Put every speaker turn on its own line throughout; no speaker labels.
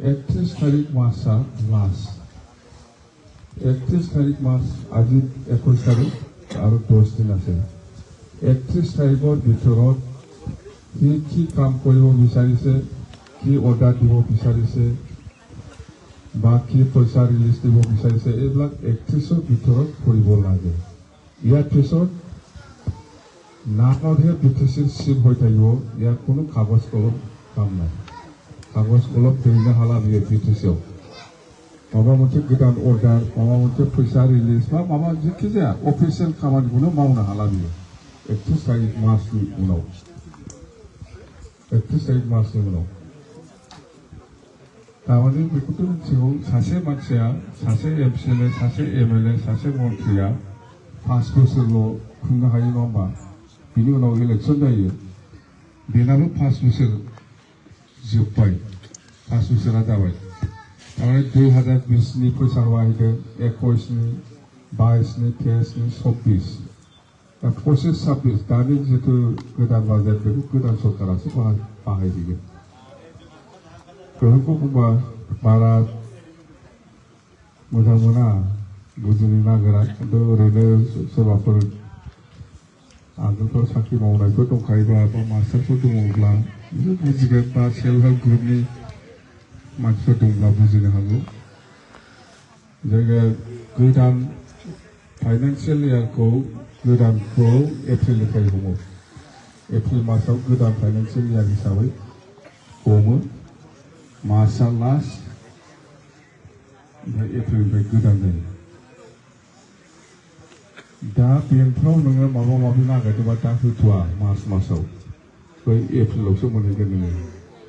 31 তারিখ মাসা লাস্ট 31 তারিখ মাস আজি 21 তারিখ আর 10 দিন আছে 31 তারিখৰ ভিতৰত কি কাম কৰিব বিচাৰিছে কি অৰ্ডাৰ দিব বিচাৰিছে বা কি পইচা ৰিলিজ দিব বিচাৰিছে এইবিলাক 31ৰ ভিতৰত কৰিব লাগে ইয়াৰ পিছত নাকতহে বিটিচিৰ চিপ হৈ থাকিব ইয়াৰ কোনো কাগজ কলম কাম নাই কাগজ কলম দিলে हाला बियो বিটিচিও माबा मोनसे गोदान अर्डार माबा मोनसे फैसा रिलिज बा माबा जेखि जाया अफिसियेल खामानिखौनो मावनो हाला बियो 31 तारिख मासनि उनाव 31 तारिख मासनि उनाव तामाने बेखौथ' मिथिगौ सासे मानसिया सासे एमसिएलए सासे एमएलए सासे मन्थ्रिया 5 बोसोरल' खुंनो हायो नङा होमबा बिनि उनाव इलेक्सन जायो बेनाबो 5 बोसोर जोब्बाय 5 बोसोरा जाबाय तामाने 2020 नि फैसा बाहायदों 21 नि 22 नि 23 नि 24 दा 25-26 दानि जितु गोदान बाजेट बेखौ गोदान सरकारासो बाहायहैगोन बेफोरखौ बुंबा बारा मोजां मोना बुजिनो नागिरा खिन्थु ओरैनो सोरबाफोर आगोलफोर साख्रि मावनायफोर दंखायोबा बा मास्टारफोर दङब्ला बिसोर बुजिगोन बा सेल्फ हेल्प ग्रुपनि मानसिफोर दंब्ला बुजिनो हागौ जोङो गोदान फाइनान्सियेल इयारखौ गोदानखौ एप्रिलनिफ्राय हमो एप्रिल मासाव गोदान फाइनान्सियेल इयार हिसाबै हमो मार्चआ लास्ट ओमफ्राय एप्रिलनिफ्राय गोदान जायो दा बेंकफ्राव नोङो माबा माबि नागिरदोंबा दा होथ'वा मार्च मासाव बै एप्रिलावसो मोनहैगोन नोङो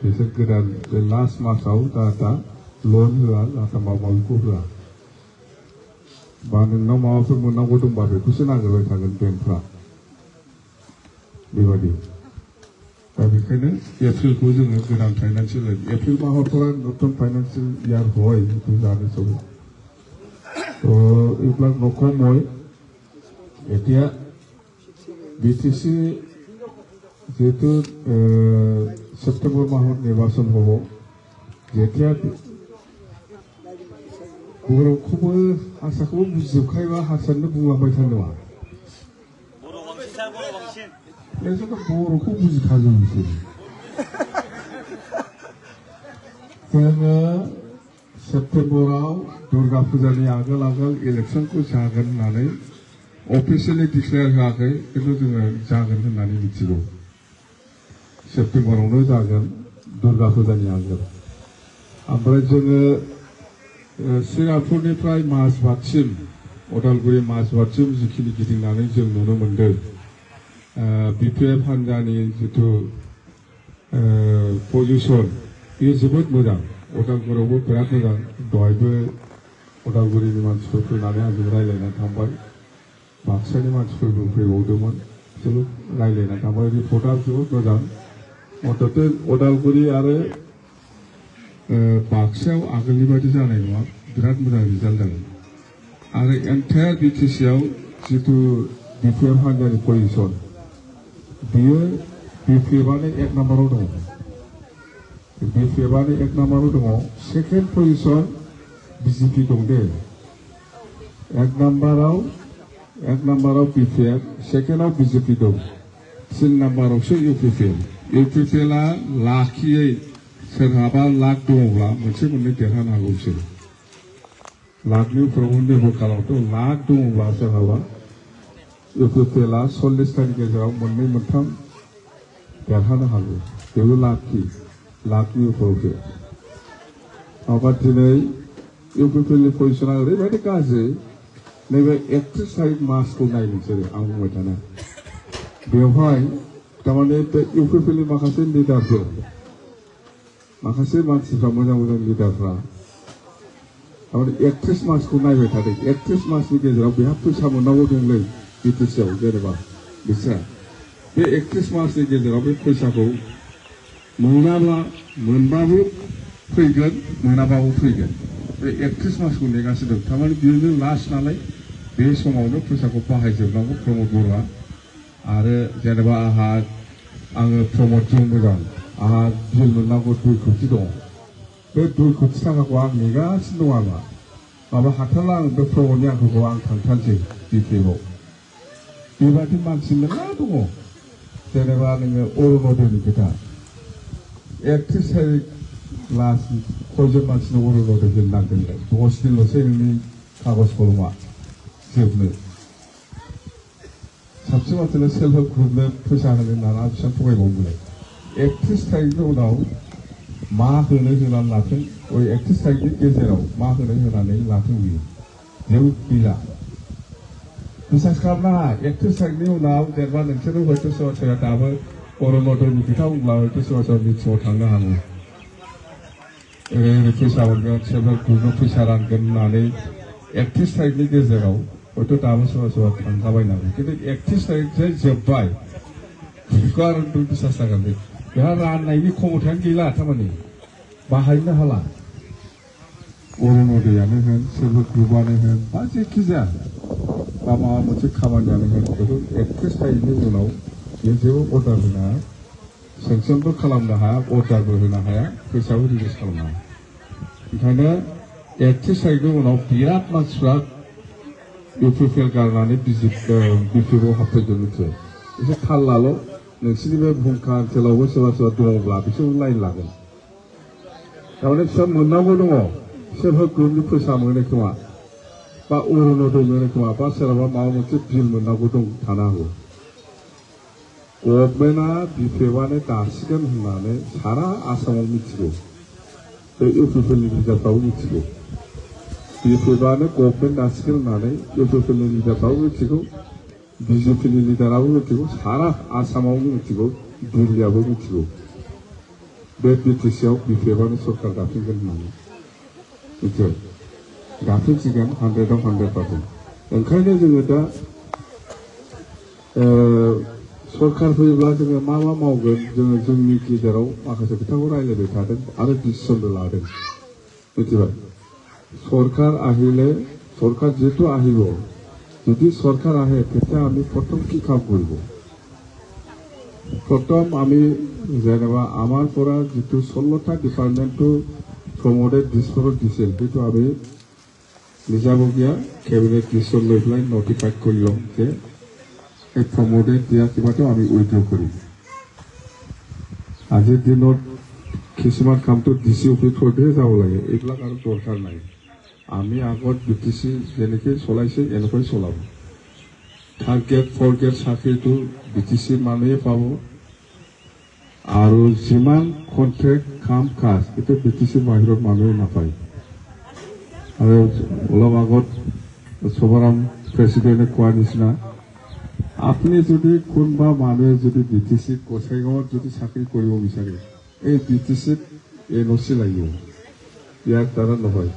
बिसोर गोदान बे लास्ट मासाव दा लन होआ दा माबा माबिखौ होआ बा नोंनाव माबाफोर मोननांगौ दंबा बेखौसो नागिरबाय थागोन बेंकफ्रा बेबायदि दा बेखायनो एप्रिलखौ जोङो गोदान फाइनान्सियेल एप्रिल माहৰ পৰা নতুন ফাইনেন্সিয়েল ইয়াৰ হয় সেইটো জানে চবে তো এইবিলাক নকওঁ মই এতিয়া বিটিচি যেহেতু সেপ্টেম্বৰ মাহত নিৰ্বাচন হ'ব যেতিয়া बर'खौबो हारसाखौबो बुजिजोबखायोबा हारसानो बुंलांबाय थानो नङा बर'खौ बुजिखागोन बिसोरो जोङो सेप्टेम्बराव दुर्गा फुजानि आगोल आगोल इलेक्सनखौ जागोन होननानै अफिसियेलि डिक्लेयार होआखै खिन्थु जोङो जागोन होननानै मिथिगौ सेप्टेम्बरावनो जागोन दुर्गा फुजानि आगोल ओमफ्राय जोङो श्रीरामपुरनिफ्राय माजबादसिम अदालगुरि माजबादसिम जिखिनि गिदिंनानै जों नुनो मोनदों बिपिएफ हान्जानि जिथु पजिशन बेयो जोबोद मोजां अदालगुरियावबो बिराद मोजां दहायबो अदालगुरिनि मानसिफोर फैनानै आंजों रायज्लायनानै थांबाय बाक्सानि मानसिफोरबो फैबावदोंमोन बिसोरबो रायज्लायनानै थांबाय रिपर्टआ जोबोद मोजां मथथे अदालगुरि आरो बाक्सायाव आगोलनि बायदि जानाय नङा बिराद मोजां रिजाल्ट जागोन आरो एन्टायार बिटिसिआव जितु बिपिएफ हान्जानि पजिशन बियो बिपिएफआनो 1 नाम्बाराव दङ बिपिएफआनो 1 नाम्बाराव दङ सेकेन्ड पजिशन बिजेपि दं दे 1 नाम्बाराव बिपिएफ सेकेन्डआव बिजेपि दं 3 नाम्बारावसो इउपिपिएलआ लाखियै सोरहाबा लाख दङब्ला मोनसे मोननै देरहानो हागौ बिसोरो लाखनि उनाव निर्भर खालामोथ' लाख दङब्ला सोरहाबा इउपिपिएलआ 40टानि गेजेराव मोननै मोनथाम देरहानो हागौ बेबो लाखनि उनावसो माबा दिनै इउपिपिएलनि पजिशना ओरैबायदि गाज्रि नैबे 31 तारिख मासखौ नाय नोंसोरो आं बुंबाय थानो बेवहाय थारमाने बे इउपिपिएलनि माखासे लिडारफोर माखासे मानसिफ्रा मोजां लिडारफ्रा थारमाने 31 मासखौ नायबाय थादों 31 मासनि गेजेराव बेहा फैसा मोननांगौ दंलै बिटिसिआव जेनेबा बिस्रा बे 31 मासनि गेजेराव बे फैसाखौ मोनबाबो फैगोन मोनाबाबो फैगोन बे 31 मासखौ नेगासिनो दं थारमाने बेनो लास्ट नालाय बे समावनो फैसाखौ बाहायजोबनांगौ प्रमद बर'आ आरो जेनेबा आङो प्रमदजों मोजां आहा बिल मोननांगौ 2 कोटि दं बे 2 कोटी थाखाखौ आं नेगासिनो दं आंहा माबा हाथारला आं बे प्रमदनि आंखौ आं थांथारसै बिपिएफआव बेबायदि मानसि मेरला दङ जेनेबा नोङो अरुणोदयनि खोथा 31 तारिख लास्ट खयजन मानसिनो अरुणोदय होनो नागिरदोंलाय 10 दिनल'सै नोंनि कागज कलमा जोबनो साबसिन मानसिनो सेल्फ हेल्प ग्रुपनो फैसा होनो होननानै बिसोर थगायबावोलाय 31 तारिखनि उनाव मा होनो होनानै लाथों 31 तारिखनि गेजेराव मा होनो होनानै लाथों बियो जेबो गैला बिसास खालामनाङा 31 तारिखनि उनाव जेनेबा नोंसोरो हयथ' सोरबा सोरबा दाबो अरुणोदयनि खोथा बुंब्ला हयथ' सोरबा सोरबा मिटिङाव थांनो हागौ ओरैनो फैसा हरगोन सेल्फ हेल्प ग्रुपनो फैसा रानगोन होननानै 31 तारिखनि गेजेराव हयथ' दाबो सोरबा सोरबा थांलाबायनांगौ खिन्थु 31 तारिखजों जोब्बाय बेखौ आरो नों बिसास जागोन बेहा राननायनि क्षमतायानो गैला थारमाने बाहायनो हाला अरुणोदयानो होन सेल्फ हेल्प ग्रुपआनो होन बा जेखि जाया बा माबा मोनसे खामानियानो होन बेखौ 31 तारिखनि उनाव बेयो जेबो अर्डार होनो हाया सेंसनबो खालामनो हाया अर्डारबो होनो हाया फैसाबो रिलिज खालामनो हाया ओंखायनो 31 तारिखनि उनाव बिराद मानसिफ्रा इउपिपिएल गारनानै बिपिएफआव हाबफैदों मिथिबाय एसे थाल लाल' नोंसिनि बे भुमखा ओनसोलावबो सोरबा सोरबा दङब्ला बिसोर लाइन लागोन थारमाने बिसोर मोननांगौ दङ सेल्फ हेल्प ग्रुपनि फैसा मोनो खोमा बा अरुणोदय मोनो खोमा बा सोरहाबा माबा मोनसे बिल मोननांगौ दं थानो हागौ गभर्नमेन्टआ बिपिएफआनो दासिगोन होननानै सारा आसामाव मिथिगौ बे इउपिपिएलनि लिडारफ्राबो मिथिगौ बिपिएफआनो गभर्नमेन्ट दासिगोन होननानै इउपिपिएलनि लिडारफ्राबो मिथिगौ बिजेपिनि लिडाराबो मिथिगौ सारा आसामावनो मिथिगौ दिल्लीयाबो मिथिगौ बे बिटिसिआव बिपिएफआनो सरकार दाफिनगोन होननानै मिथिबाय दाफिनसिगोन 100आव 100%। ओंखायनो जोङो दा सरकार फैयोब्ला जोङो मा मावगोन जोङो जोंनि गेजेराव माखासे खोथाखौ रायज्लायबाय थादों आरो डिसिसनबो लादों मिथिबाय सरकार আহিলে सरकार যেহেতু আহিব যদি সরকার আহে তেতিয়া আমি প্রথম কি কাম করব প্রথম আমি যেনেবা আমার পৰা যেটো 16টা ডিপার্টমেন্ট প্রমোটেড ডিসফোর দিছিল সেইটো আমি নিজাবগীয়া ক্যাবিনেট ডিসিশন লৈ পেলাই নটিফাইড কৰিলম যে এই প্রমোটেড দিয়া কিবাটো আমি উইথড্ৰ কৰিম আজিৰ দিনত কিছুমান কামটো ডিসি অফিস থৈহে যাব লাগে এইবিলাক আৰু দৰকাৰ নাই আমি আগত বিটিসি যেনেকৈ চলাইছে এনেকৈ চলাব 3rd গ্ৰেড 4th গ্ৰেড চাকৰিটো বিটিসি মানুহে পাব আৰু যিমান কন্ট্ৰেক্ট কাম কাজ এটা বিটিসি বাহিৰত মানুহে নাপায় আৰু অলপ আগত সবৰাম প্ৰেসিডেন্টে কোৱা নিচিনা আপনি যদি কোনবা মানুহে যদি বিটিসি কোচাইগাঁৱত যদি চাকৰি কৰিব বিচাৰে এই বিটিসিত এনঅচি লাগিব ইয়াৰ দ্বাৰা নহয়